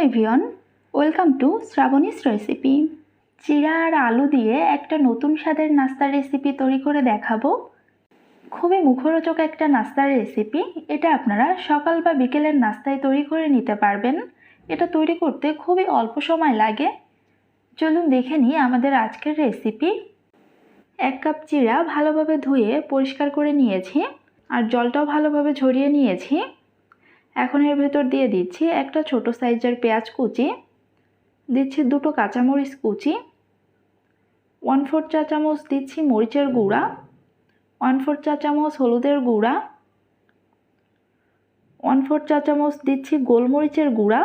Everyone, welcome to Shrabani's recipe. চিরা আর আলু দিয়ে একটা নতুন স্বাদের নাস্তার রেসিপি তৈরি করে দেখাবো। খুবই মুখরোচক একটা নাস্তার রেসিপি। এটা আপনারা সকাল বা বিকেলের নাস্তায় তৈরি করে নিতে পারবেন। এটা তৈরি করতে খুবই অল্প সময় লাগে। চলুন দেখে নিই আমাদের আজকের রেসিপি। 1 কাপ চিরা ভালোভাবে ধুয়ে পরিষ্কার করে নিয়েছি আর জলটাও ভালোভাবে ঝরিয়ে নিয়েছি। এখন এর ভেতর দিয়ে দিচ্ছি একটা ছোট সাইজের পেঁয়াজ কুচি, দিচ্ছি 2টো কাঁচামরিচ কুচি, 1/4 চা চামচ দিচ্ছি মরিচের গুঁড়া, 1/4 চা চামচ হলুদের গুঁড়া, 1/4 চা চামচ দিচ্ছি গোলমরিচের গুঁড়া,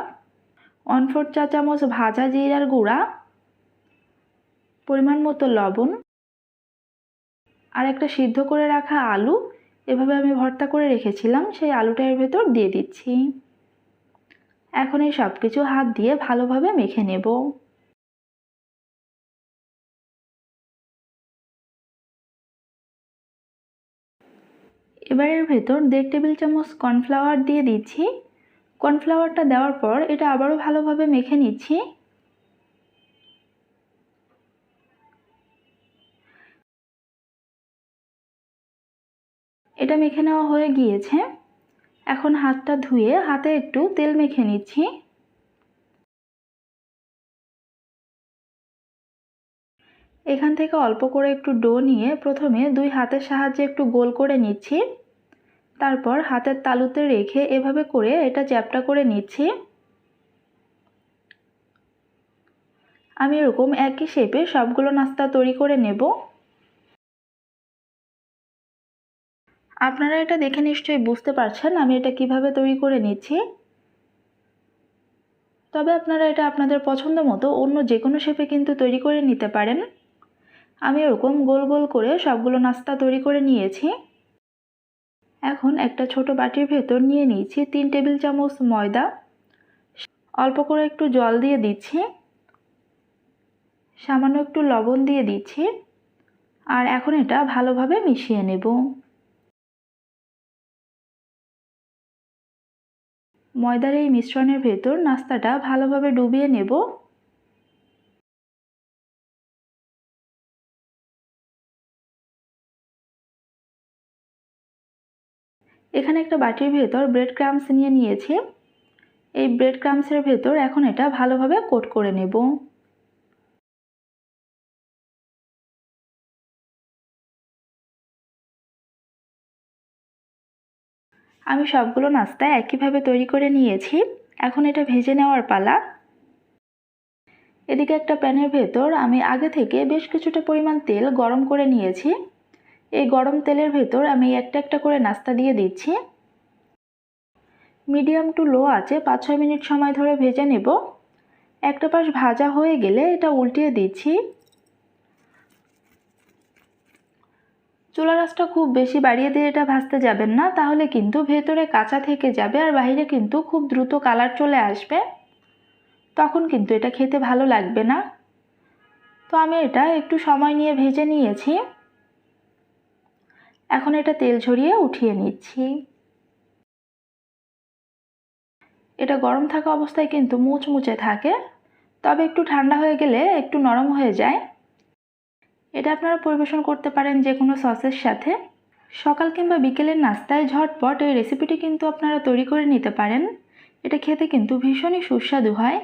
1/4 চা চামচ ভাজা জিরার গুঁড়া, পরিমাণ মতো লবণ আর একটা সিদ্ধ করে রাখা আলু এভাবে আমি ভর্তা করে রেখেছিলাম, সেই আলুটা এর ভেতর দিয়ে দিচ্ছি। এখন এই সব কিছু হাত দিয়ে ভালোভাবে মেখে নেব। এবার এর ভেতর 1.5 টেবিল চামচ কর্নফ্লাওয়ার দিয়ে দিচ্ছি। কর্নফ্লাওয়ারটা দেওয়ার পর এটা আবারও ভালোভাবে মেখে নিচ্ছি। এটা মেখে নেওয়া হয়ে গিয়েছে। এখন হাতটা ধুয়ে হাতে একটু তেল মেখে নিচ্ছি। এখান থেকে অল্প করে একটু ডো নিয়ে প্রথমে 2 হাতের সাহায্যে একটু গোল করে নিচ্ছি। তারপর হাতের তালুতে রেখে এভাবে করে এটা চ্যাপ্টা করে নিচ্ছি। আমি এরকম একই শেপে সবগুলো নাস্তা তৈরি করে নেব। আপনারা এটা দেখে নিশ্চয়ই বুঝতে পারছেন আমি এটা কিভাবে তৈরি করে নিচ্ছি। তবে আপনারা এটা আপনাদের পছন্দ মতো অন্য যে কোনো শেপে কিন্তু তৈরি করে নিতে পারেন। আমি এরকম গোল গোল করে সবগুলো নাস্তা তৈরি করে নিয়েছি। এখন একটা ছোট বাটির ভেতর নিয়ে নিয়েছি 3 টেবিল চামচ ময়দা, অল্প করে একটু জল দিয়ে দিচ্ছি, সামান্য একটু লবণ দিয়ে দিচ্ছি আর এখন এটা ভালোভাবে মিশিয়ে নেব। ময়দার এই মিশ্রণের ভেতর নাস্তাটা ভালোভাবে ডুবিয়ে নেব। এখানে একটা বাটির ভেতর ব্রেড ক্রাম্বস নিয়ে নিয়েছি। এই ব্রেড ক্রাম্বসের ভেতর এখন এটা ভালোভাবে কোট করে নেব। আমি সবগুলো নাস্তা একইভাবে তৈরি করে নিয়েছি। এখন এটা ভেজে নেওয়ার পালা। এদিকে একটা প্যানের ভেতর আমি আগে থেকে বেশ কিছুটা পরিমাণ তেল গরম করে নিয়েছি। এই গরম তেলের ভেতর আমি একটা একটা করে নাস্তা দিয়ে দিচ্ছি। মিডিয়াম টু লো আঁচে 5-6 মিনিট সময় ধরে ভেজে নেব। একটা পাশ ভাজা হয়ে গেলে এটা উল্টিয়ে দিচ্ছি। চুলার আঁচটা খুব বেশি বাড়িয়ে দিয়ে এটা ভাজতে যাবেন না, তাহলে কিন্তু ভেতরে কাঁচা থেকে যাবে আর বাইরে কিন্তু খুব দ্রুত কালার চলে আসবে, তখন কিন্তু এটা খেতে ভালো লাগবে না। তো আমি এটা একটু সময় নিয়ে ভেজে নিয়েছি। এখন এটা তেল ঝরিয়ে উঠিয়ে নিচ্ছি। এটা গরম থাকা অবস্থায় কিন্তু মুচমুচে থাকে, তবে একটু ঠান্ডা হয়ে গেলে একটু নরম হয়ে যায়। এটা আপনারা পরিবেশন করতে পারেন যে কোনো সসের সাথে। সকাল কিংবা বিকেলের নাস্তায় ঝটপট এই রেসিপিটি কিন্তু আপনারা তৈরি করে নিতে পারেন। এটা খেতে কিন্তু ভীষণই সুস্বাদু হয়।